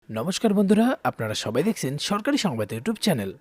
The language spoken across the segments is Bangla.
নমস্কার বন্ধুরা, আপনারা সবাই দেখছেন সরকারি সংবাদ ইউটিউব চ্যানেল।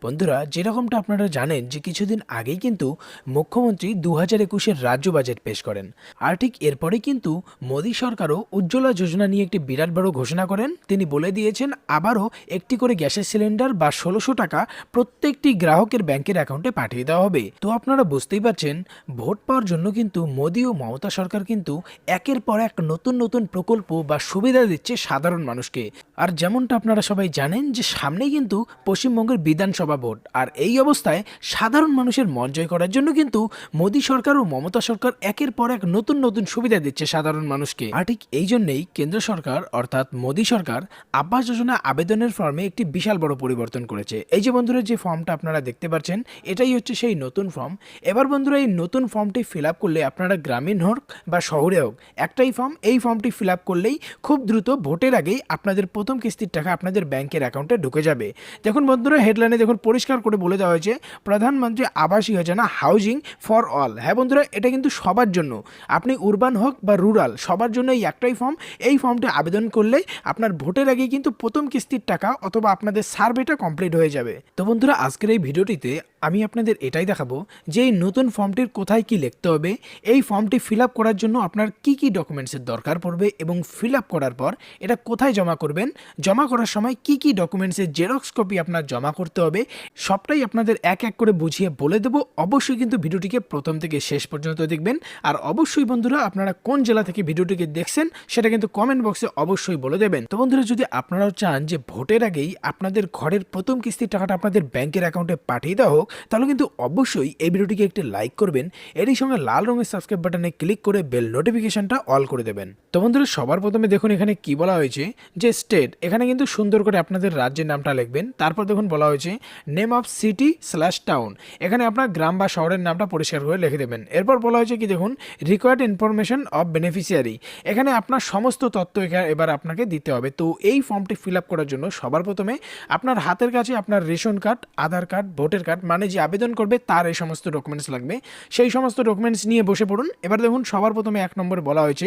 বন্ধুরা, যেরকমটা আপনারা জানেন যে কিছুদিন আগেই কিন্তু মুখ্যমন্ত্রী 2021-এর রাজ্য বাজেট পেশ করেন। আর ঠিক এরপরে কিন্তু মোদী সরকারও উজ্জ্বলা যোজনা নিয়ে একটি বিরাট বড় ঘোষণা করেন। তিনি বলে দিয়েছেন আবারও একটি করে গ্যাসের সিলিন্ডার বা 1600 টাকা প্রত্যেকটি গ্রাহকের ব্যাংকের অ্যাকাউন্টে পাঠিয়ে দেওয়া হবে। তো আপনারা বুঝতেই পারছেন, ভোট পাওয়ার জন্য কিন্তু মোদী ও মমতা সরকার কিন্তু একের পর এক নতুন নতুন প্রকল্প বা সুবিধা দিচ্ছে সাধারণ মানুষকে। আর যেমনটা আপনারা সবাই জানেন যে সামনেই কিন্তু পশ্চিমবঙ্গের বিধানসভা ভোট, আর এই অবস্থায় সাধারণ মানুষের মন জয় করার জন্য কিন্তু মোদী সরকার ও মমতা সরকার একের পর এক নতুন নতুন সুবিধা দিচ্ছে সাধারণ মানুষকে। আর ঠিক এই জন্যই কেন্দ্র সরকার অর্থাৎ মোদী সরকার আবাস যোজনা আবেদনের ফর্মে একটি বিশাল বড় পরিবর্তন করেছে। এই যে বন্ধুরা, যে ফর্মটা আপনারা দেখতে পাচ্ছেন, এটাই হচ্ছে সেই নতুন ফর্ম। এবার বন্ধুরা, এই নতুন ফর্মটি ফিল আপ করলে আপনারা গ্রামীণ হোক বা শহরে হোক, একটাই ফর্ম। এই ফর্মটি ফিল আপ করলেই খুব দ্রুত ভোটের আগেই আপনাদের প্রথম কিস্তির টাকা আপনাদের ব্যাংকের অ্যাকাউন্টে ঢুকে যাবে। দেখুন বন্ধুরা, হেডলাইনে দেখুন পরিষ্কার করে বলে দেওয়া হয়েছে প্রধানমন্ত্রী Awas Yojana housing for all. হ্যাঁ বন্ধুরা, এটা কিন্তু সবার জন্য, আপনি উরবান হোক বা রুরাল, সবার জন্য এই একটাই ফর্ম। এই ফর্মটি আবেদন করলেই আপনার ভোটের আগেই কিন্তু প্রথম কিস্তির টাকা অথবা আপনাদের সার্ভেটা কমপ্লিট হয়ে যাবে। তো বন্ধুরা, আজকের এই ভিডিওটিতে আমি আপনাদের এটাই দেখাবো যে এই নতুন ফর্মটির কোথায় কি লিখতে হবে, এই ফর্মটি ফিল আপ করার জন্য আপনার কি কি ডকুমেন্টসের দরকার পড়বে, এবং ফিল আপ করার পর এটা কোথায় জমা করবেন, জমা করার সময় কি কি ডকুমেন্টসের জেরক্স কপি আপনার জমা করতে হবে, সবটাই আপনাদের এক এক করে বুঝিয়ে বলে দেবো। অবশ্যই কিন্তু ভিডিওটিকে প্রথম থেকে শেষ পর্যন্ত দেখবেন। আর অবশ্যই বন্ধুরা, আপনারা কোন জেলা থেকে ভিডিওটিকে দেখছেন সেটা কিন্তু কমেন্ট বক্সে অবশ্যই বলে দেবেন। তো বন্ধুরা, যদি আপনারাও চান যে ভোটের আগেই আপনাদের ঘরের প্রথম কিস্তির টাকাটা আপনাদের ব্যাংকের অ্যাকাউন্টে পাঠিয়ে দেওয়া হোক, তাহলে কিন্তু অবশ্যই এই ভিডিওটিকে একটি লাইক করবেন, এরই সঙ্গে লাল রঙের সাবস্ক্রাইব বাটনে ক্লিক করে বেল নোটিফিকেশনটা অল করে দেবেন। তো বন্ধুরা, সবার প্রথমে দেখুন এখানে কি বলা হয়েছে যে স্টেট, এখানে কিন্তু সুন্দর করে আপনাদের রাজ্যের নামটা লিখবেন। তারপর দেখুন বলা হয়েছে name of city slash town, এখানে আপনার গ্রাম বা শহরের নামটা পরিষ্কার করে লিখে দেবেন। এরপর বলা হয়েছে কি দেখুন রিকোয়ার্ড ইনফরমেশন অফ বেনিফিশিয়ারি, এখানে আপনার সমস্ত তথ্য এবার আপনাকে দিতে হবে। তো এই ফর্মটি ফিল আপ করার জন্য সবার প্রথমে আপনার হাতের কাছে আপনার রেশন কার্ড, আধার কার্ড, ভোটার কার্ড, মানে যে আবেদন করবে তার এই সমস্ত ডকুমেন্টস লাগবে। সেই সমস্ত ডকুমেন্টস নিয়ে বসে পড়ুন। এবার দেখুন সবার প্রথমে 1 নম্বরে বলা হয়েছে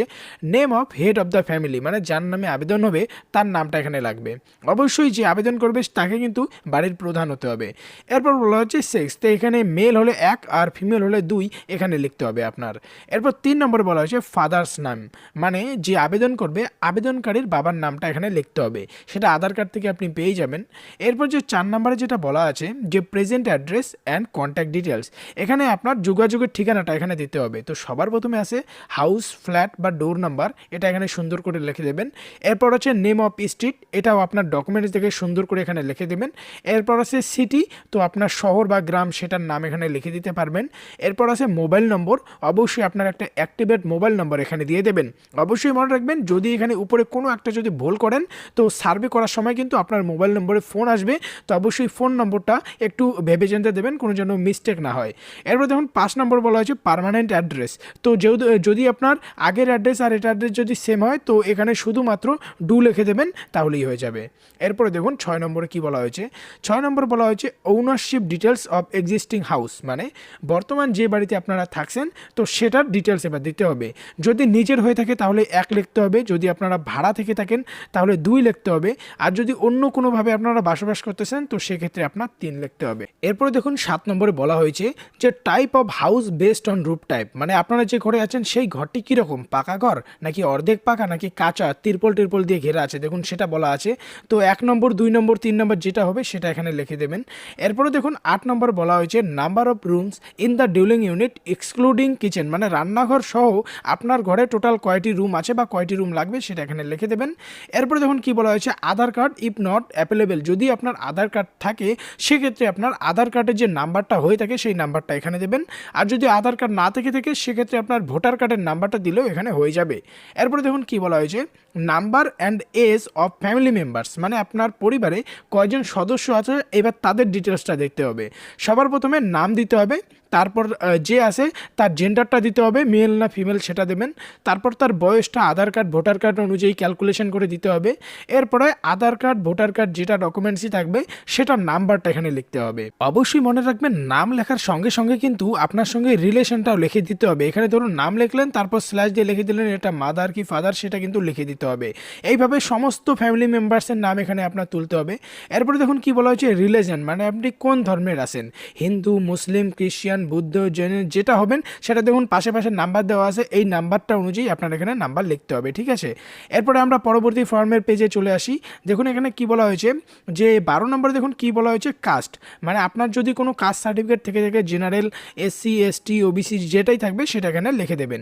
name of head of the family, মানে যার নামে আবেদন হবে তার নামটা এখানে লাগবে। অবশ্যই যে আবেদন করবে তাকে কিন্তু বাড়ির প্রধান হতে হবে। এরপর বলা হচ্ছে সেক্স, তো এখানে মেল হলে 1 আর ফিমেল হলে 2 এখানে লিখতে হবে আপনার। এরপর 3 নম্বরে বলা হয়েছে ফাদার্স নাম, মানে যে আবেদন করবে আবেদনকারীর বাবার নামটা এখানে লিখতে হবে, সেটা আধার কার্ড থেকে আপনি পেয়ে যাবেন। এরপর যে 4 নম্বরে যেটা বলা আছে যে present address and contact details, এখানে আপনার যোগাযোগের ঠিকানাটা এখানে দিতে হবে। তো সবার প্রথমে আছে হাউস, ফ্ল্যাট বা ডোর নাম্বার, এটা এখানে সুন্দর করে লিখে দেবেন। এরপর হচ্ছে নেম অফ স্ট্রিট, এটাও আপনার ডকুমেন্টস দেখে সুন্দর করে এখানে লিখে দেবেন। এরপর আছে সিটি, তো আপনার শহর বা গ্রাম সেটার নাম এখানে লিখে দিতে পারবেন। এরপর আছে মোবাইল নম্বর, অবশ্যই আপনার একটা অ্যাক্টিভেট মোবাইল নম্বর এখানে দিয়ে দেবেন। অবশ্যই মনে রাখবেন, যদি এখানে উপরে কোনো একটা যদি ভুল করেন তো সার্ভে করার সময় কিন্তু আপনার মোবাইল নম্বরে ফোন আসবে। তো অবশ্যই ফোন নম্বরটা একটু ভেবে চিন্তে দেবেন, কোনো যেন মিস্টেক না হয়। এরপর দেখুন 5 নম্বর বলা হয়েছে পার্মানেন্ট অ্যাড্রেস, তো যেহেতু যদি আপনার আগের অ্যাড্রেস আর এটা অ্যাড্রেস যদি সেম হয় তো এখানে শুধুমাত্র ডু লিখে দেবেন, তাহলেই হয়ে যাবে। এরপরে দেখুন 6 নম্বরে কি বলা হয়েছে, 6 নম্বর বলা হয়েছে ownership details of existing house, মানে বর্তমান যে বাড়িতে আপনারা থাকছেন তো সেটার ডিটেলস এবার দিতে হবে। যদি নিজের হয়ে থাকে তাহলে 1 লিখতে হবে, যদি আপনারা ভাড়া থেকে থাকেন তাহলে 2 লিখতে হবে, আর যদি অন্য কোনোভাবে আপনারা বসবাস করতেছেন তো সেক্ষেত্রে আপনার 3 লিখতে হবে। এরপরে দেখুন 7 নম্বরে বলা হয়েছে যে type of house based on roof type, মানে আপনারা যে ঘরে আছেন সেই ঘরটি কীরকম, পাকা ঘর নাকি অর্ধেক পাকা নাকি কাঁচা তিরপল দিয়ে ঘেরা আছে, দেখুন সেটা বলা আছে। তো 1 নম্বর, 2 নম্বর, 3 নম্বর যেটা হবে সেটা এখানে লিখে দেবেন। এরপরে দেখুন 8 নম্বর বলা হয়েছে number of rooms in the duelling unit excluding kitchen, মানে রান্নাঘর সহ আপনার ঘরে টোটাল কয়টি রুম আছে বা কয়টি রুম লাগবে সেটা এখানে লিখে দেবেন। এরপরে দেখুন কি বলা হয়েছে আধার কার্ড ইফ নট অ্যাভেলেবেল, যদি আপনার আধার কার্ড থাকে সেক্ষেত্রে আপনার আধার কার্ডের যে নাম্বারটা হয়ে থাকে সেই নাম্বারটা এখানে দেবেন, আর যদি আধার কার্ড না থেকে থাকে সেক্ষেত্রে আপনার ভোটার কার্ডের নাম্বারটা দিলেও এখানে হয়ে যাবে। এরপরে দেখুন কি বলা হয়েছে number and age of family members, মানে আপনার পরিবারে কয়জন সদস্য আছে এবার তাদের ডিটেলসটা দেখতে হবে। সবার প্রথমে নাম দিতে হবে, তারপর যে আছে তার জেন্ডারটা দিতে হবে, মেল না ফিমেল সেটা দেবেন। তারপর তার বয়সটা আধার কার্ড ভোটার কার্ড অনুযায়ী ক্যালকুলেশন করে দিতে হবে। এরপরে আধার কার্ড ভোটার কার্ড যেটা ডকুমেন্টসই থাকবে সেটার নাম্বারটা এখানে লিখতে হবে। অবশ্যই মনে রাখবেন নাম লেখার সঙ্গে সঙ্গে কিন্তু আপনার সঙ্গে রিলেশনটাও লিখে দিতে হবে। এখানে ধরুন নাম লিখলেন, তারপর স্ল্যাশ দিয়ে লিখে দিলেন এটা মাদার কি ফাদার, সেটা কিন্তু লিখে দিতে হবে। এইভাবে সমস্ত ফ্যামিলি মেম্বার্সের নাম এখানে আপনার তুলতে হবে। এরপরে দেখুন কি বলা হচ্ছে রিলিজন, মানে আপনি কোন ধর্মের আছেন, হিন্দু, মুসলিম, খ্রিস্টান, বুদ্ধ, জৈন যেটা হবেন সেটা দেখুন পাশে পাশে নাম্বার দেওয়া আছে, এই নাম্বারটা অনুযায়ী আপনার এখানে নাম্বার লিখতে হবে, ঠিক আছে। এরপরে আমরা পরবর্তী ফর্মের পেজে চলে আসি। দেখুন এখানে কি বলা হয়েছে যে 12 নম্বরে দেখুন কি বলা হয়েছে কাস্ট, মানে আপনার যদি কোনো কাস্ট সার্টিফিকেট থেকে থাকে জেনারেল, এসসি, এসটি, ওবিসি যেটাই থাকবে সেটা এখানে লিখে দেবেন।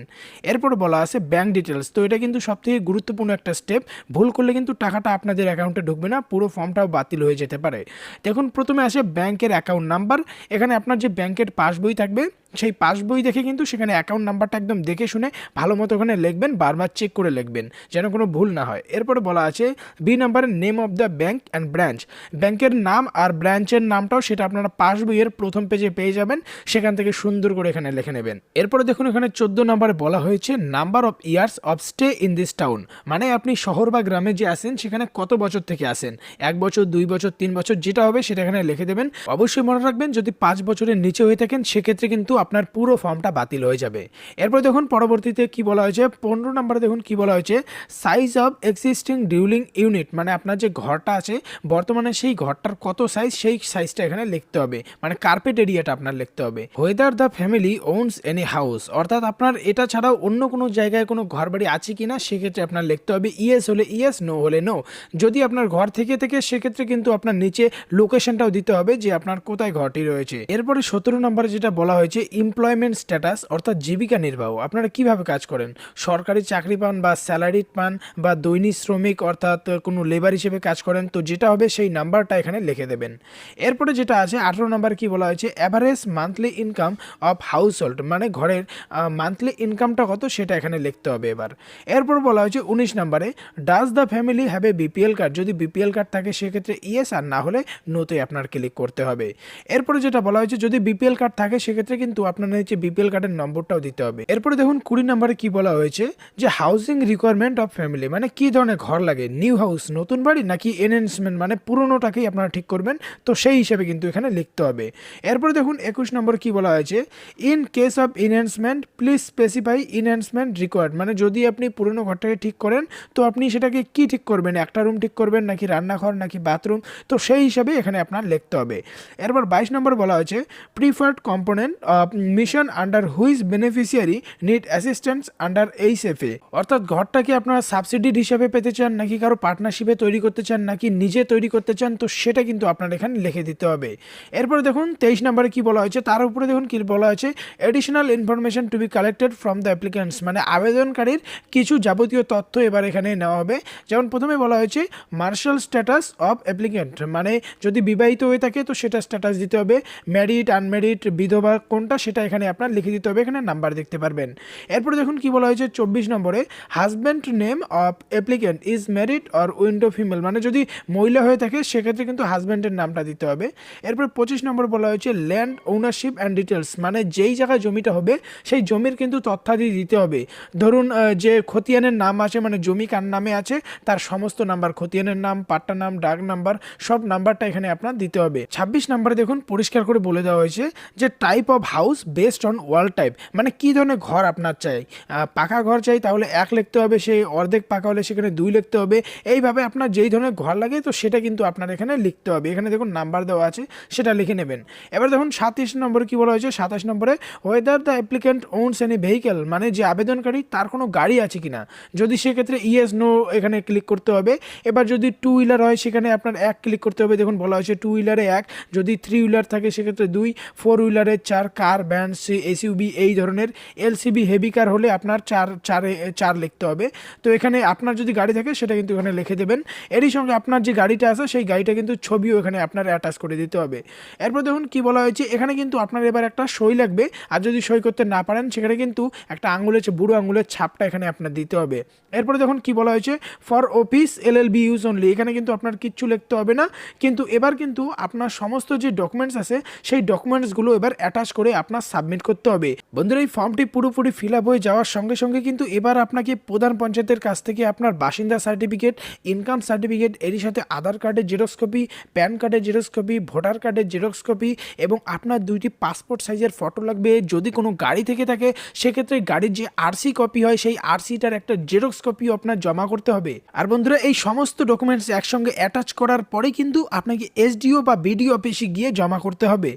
এরপর বলা আছে ব্যাঙ্ক ডিটেলস, তো এটা কিন্তু সবথেকে গুরুত্বপূর্ণ একটা স্টেপ, ভুল করলে কিন্তু টাকাটা আপনাদের অ্যাকাউন্টে ঢুকবে না, পুরো ফর্মটাও বাতিল হয়ে যেতে পারে। দেখুন প্রথমে আসে ব্যাংকের অ্যাকাউন্ট নাম্বার, এখানে আপনার যে ব্যাংকের পাসবই থাকবে সেই পাসবই দেখে কিন্তু সেখানে অ্যাকাউন্ট নাম্বারটা একদম দেখে শুনে ভালো মতো ওখানে লিখবেন, বারবার চেক করে লিখবেন যেন কোনো ভুল না হয়। এরপরে বলা আছে বি নাম্বারের name of the bank and branch, ব্যাংকের নাম আর ব্রাঞ্চের নামটাও সেটা আপনারা পাসবইয়ের প্রথম পেজে পেয়ে যাবেন, সেখান থেকে সুন্দর করে এখানে লিখে নেবেন। এরপরে দেখুন এখানে 14 নম্বরে বলা হয়েছে number of years of stay in this town, মানে আপনি শহর বা গ্রামে যে আসেন সেখানে কত বছর থেকে আসেন, 1 বছর, 2 বছর, 3 বছর যেটা হবে সেটা এখানে লিখে দেবেন। অবশ্যই মনে রাখবেন যদি 5 বছরের নিচে হয়ে থাকেন সেক্ষেত্রে কিন্তু আপনার পুরো ফর্মটা বাতিল হয়ে যাবে। এরপর দেখুন পরবর্তীতে কি বলা হয়েছে 15 নম্বরে দেখুন কি বলা হয়েছে সাইজ অফ এক্সিস্টিং ডিউলিং ইউনিট, মানে আপনার যে ঘরটা আছে বর্তমানে সেই ঘরটার কত সাইজ সেই সাইজটা এখানে লিখতে হবে, মানে কার্পেট এরিয়াটা আপনার লিখতে হবে। Whether the family ওনস any house, অর্থাৎ আপনার এটা ছাড়াও অন্য কোনো জায়গায় কোনো ঘর বাড়ি আছে কিনা সেক্ষেত্রে আপনার লিখতে হবে, ইয়েস হলে ইয়েস, নো হলে নো। যদি আপনার ঘর থেকে সেক্ষেত্রে কিন্তু আপনার নিচে লোকেশনটাও দিতে হবে যে আপনার কোথায় ঘরটি রয়েছে। এরপরে 17 নম্বরে যেটা বলা হয়েছে এমপ্লয়মেন্ট স্ট্যাটাস, অর্থাৎ জীবিকা নির্বাহ, আপনারা কিভাবে কাজ করেন, সরকারি চাকরি পান বা স্যালারি পান বা দৈনিক শ্রমিক অর্থাৎ কোনো লেবার হিসেবে কাজ করেন, তো যেটা হবে সেই নাম্বারটা এখানে লিখে দেবেন। এরপরে যেটা আছে 18 নম্বর কি বলা হয়েছে average monthly income of house hold, মানে ঘরের মান্থলি ইনকামটা কত সেটা এখানে লিখতে হবে এবার। এরপর বলা হয়েছে 19 নম্বরে does the family have a BPL card, যদি বিপিএল কার্ড থাকে সেক্ষেত্রে ইয়েস, আর না হলে নোতে আপনার ক্লিক করতে হবে। এরপরে যেটা বলা হয়েছে যদি বিপিএল কার্ড থাকে সেক্ষেত্রে কিন্তু আপনার নিচে বিপিএল কার্ডের নম্বরটাও দিতে হবে। এরপরে দেখুন 20 নম্বরে কি বলা হয়েছে যে হাউসিং রিকোয়ারমেন্ট অফ ফ্যামিলি, মানে কি ধরনের ঘর লাগে, নিউ হাউস নতুন বাড়ি নাকি এনহ্যান্সমেন্ট, মানে পুরোনোটাকেই আপনারা ঠিক করবেন, তো সেই হিসেবে কিন্তু এখানে লিখতে হবে। এরপরে দেখুন 21 নম্বর কি বলা হয়েছে in case of enhancement please specify enhancement required, মানে যদি আপনি পুরোনো ঘরটাকে ঠিক করেন তো আপনি সেটাকে কি ঠিক করবেন, একটা রুম ঠিক করবেন নাকি রান্নাঘর নাকি বাথরুম, তো সেই হিসাবে এখানে আপনার লিখতে হবে। এরপর 22 নম্বর বলা হয়েছে preferred component of mission under which beneficiary need assistance under HFA, অর্থাৎ ঘরটাকে আপনারা সাবসিডির হিসাবে পেতে চান নাকি কারো পার্টনারশিপে তৈরি করতে চান নাকি নিজে তৈরি করতে চান, তো সেটা কিন্তু আপনার এখানে লিখে দিতে হবে। এরপরে দেখুন 23 নম্বরে কি বলা হয়েছে তার উপরে দেখুন কি বলা হয়েছে additional information to B collected from the applicants, মানে আবেদনকারীর কিছু যাবতীয় তথ্য এবার এখানে নেওয়া হবে। যেমন প্রথমে বলা হয়েছে মার্শাল স্ট্যাটাস অফ অ্যাপ্লিক্যান্ট, মানে যদি বিবাহিত হয়ে থাকে তো সেটা স্ট্যাটাস দিতে হবে, ম্যারিড আনম্যারিড বিধবা কোনটা সেটা এখানে আপনার লিখে দিতে হবে, এখানে নাম্বার দেখতে পারবেন। এরপরে দেখুন কি বলা হয়েছে 24 নম্বরে husband name of applicant is married or window female, মানে যদি মহিলা হয়ে থাকে সেক্ষেত্রে কিন্তু হাজব্যান্ডের নামটা দিতে হবে। এরপর 25 নম্বর বলা হয়েছে ল্যান্ড ওনারশিপ অ্যান্ড ডিটেলস, মানে যেই জায়গায় জমিটা হবে সেই জমির কিন্তু তথ্যাদি দিতে হবে। ধরুন যে খতিয়ানের নাম আছে, মানে জমি কার নামে আছে তার সমস্ত নাম্বার, খতিয়ানের নাম, পাট্টা নাম, ডাক নাম্বার, সব নাম্বারটা এখানে আপনার দিতে হবে। 26 নম্বরে দেখুন পরিষ্কার করে বলে দেওয়া হয়েছে যে type of house based on wall type, মানে কি ধরনের ঘর আপনার চাই, পাকা ঘর চাই তাহলে 1 লিখতে হবে, সেই অর্ধেক পাকা হলে সেখানে 2 লিখতে হবে, এইভাবে আপনার যেই ধরনের ঘর লাগে তো সেটা কিন্তু আপনার এখানে লিখতে হবে। এখানে দেখুন নাম্বার দেওয়া আছে সেটা লিখে নেবেন। এবার দেখুন 27 নম্বরে কি বলা হয়েছে 27 নম্বরে whether the applicant ওনস any vehicle, মানে যে আবেদনকারী তার কোনো গাড়ি আছে কিনা, যদি সেক্ষেত্রে ইয়েস নো এখানে ক্লিক করতে হবে। এবার যদি 2 হুইলার হয় সেখানে আপনার 1 ক্লিক করতে হবে, দেখুন বলা হয়েছে 2 হুইলারে 1, যদি 3 হুইলার থাকে সেক্ষেত্রে 2, 4 হুইলারে 4, কার কার, ভ্যান, এসইউবি এই ধরনের। এলসিবি হেভি কার হলে আপনার চার লিখতে হবে। তো এখানে আপনার যদি গাড়ি থাকে সেটা কিন্তু এখানে লিখে দেবেন। এরই সঙ্গে আপনার যে গাড়িটা আছে সেই গাড়িটা কিন্তু ছবিও এখানে আপনার অ্যাটাচ করে দিতে হবে। এরপর দেখুন কি বলা হয়েছে, এখানে কিন্তু আপনার এবার একটা সই লাগবে, আর যদি সই করতে না পারেন সেখানে কিন্তু একটা বুড়ো আঙুলের ছাপটা এখানে আপনার দিতে হবে। এরপরে দেখুন কি বলা হয়েছে, for office LLB use only, এখানে কিন্তু আপনার কিচ্ছু লিখতে হবে না। কিন্তু এবার কিন্তু আপনার সমস্ত যে ডকুমেন্টস আছে সেই ডকুমেন্টসগুলো এবার অ্যাটাচ করে আপনার সাবমিট করতে হবে। বন্ধুরা এই ফর্মটি পুরোপুরি ফিল আপ হয়ে যাওয়ার সঙ্গে সঙ্গে কিন্তু এবার আপনাকে প্রধান পঞ্চায়েতের কাছ থেকে আপনার বাসিন্দা সার্টিফিকেট, ইনকাম সার্টিফিকেট, এরই সাথে আধার কার্ডের জেরক্স কপি, প্যান কার্ডের জেরক্স কপি, ভোটার কার্ডের জেরক্স কপি এবং আপনার 2টি পাসপোর্ট সাইজের ফটো লাগবে। যদি কোনো গাড়ি থেকে থাকে সেক্ষেত্রে গাড়ির যে আরসি কপি হয় সেই আরসিটার একটা জেরক্স কপিও আপনার জমা করতে হবে। আর বন্ধুরা এই সমস্ত ডকুমেন্টস একসঙ্গে অ্যাটাচ করার পরে কিন্তু আপনাকে এসডিও বা বিডিও অফিসে গিয়ে জমা করতে হবে।